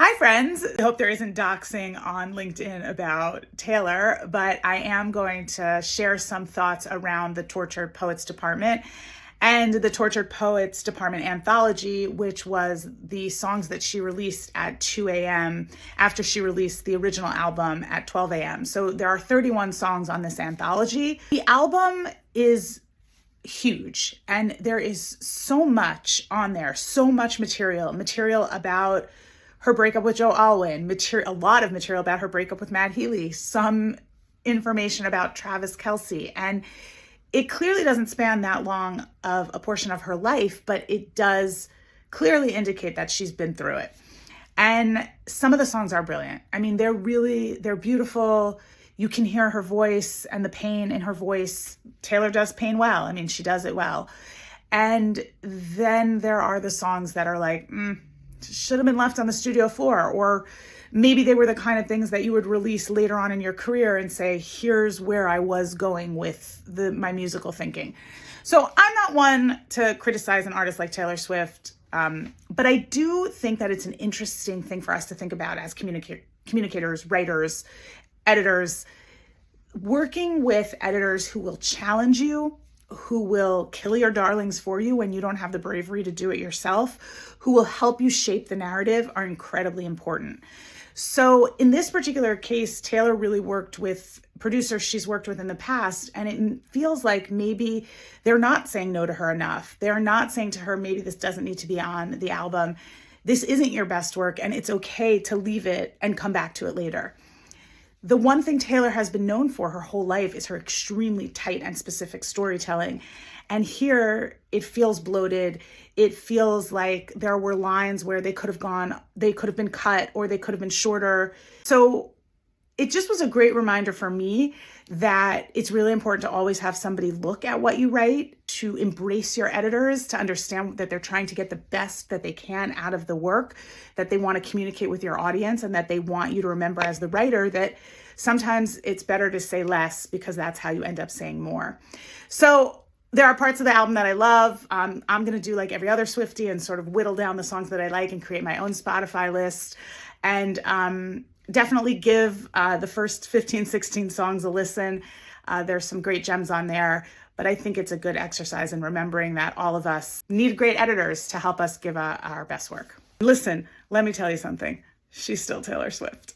Hi friends! I hope there isn't doxing on LinkedIn about Taylor, but I am going to share some thoughts around the Tortured Poets Department and the Tortured Poets Department anthology, which was the songs that she released at 2 a.m. after she released the original album at 12 a.m. So there are 31 songs on this anthology. The album is huge and there is so much on there, so much material about her breakup with Joe Alwyn, a lot of material about her breakup with Healy, some information about Travis Kelsey. And it clearly doesn't span that long of a portion of her life, but it does clearly indicate that she's been through it. And some of the songs are brilliant. I mean, they're beautiful. You can hear her voice and the pain in her voice. Taylor does pain well. I mean, she does it well. And then there are the songs that are like, should have been left on the studio floor, or maybe they were the kind of things that you would release later on in your career and say, here's where I was going with my musical thinking. So I'm not one to criticize an artist like Taylor Swift, but I do think that it's an interesting thing for us to think about as communicators, writers, editors, working with editors who will challenge you, who will kill your darlings for you when you don't have the bravery to do it yourself, who will help you shape the narrative, are incredibly important. So in this particular case, Taylor really worked with producers she's worked with in the past, and it feels like maybe they're not saying no to her enough. They're not saying to her, maybe this doesn't need to be on the album. This isn't your best work, and it's okay to leave it and come back to it later. The one thing Taylor has been known for her whole life is her extremely tight and specific storytelling. And here it feels bloated. It feels like there were lines where they could have been cut, or they could have been shorter. So it just was a great reminder for me that it's really important to always have somebody look at what you write, to embrace your editors, to understand that they're trying to get the best that they can out of the work, that they want to communicate with your audience, and that they want you to remember as the writer that sometimes it's better to say less, because that's how you end up saying more. So there are parts of the album that I love. I'm going to do like every other Swiftie and sort of whittle down the songs that I like and create my own Spotify list. And definitely give the first 15, 16 songs a listen. There's some great gems on there, but I think it's a good exercise in remembering that all of us need great editors to help us give our best work. Listen, let me tell you something. She's still Taylor Swift.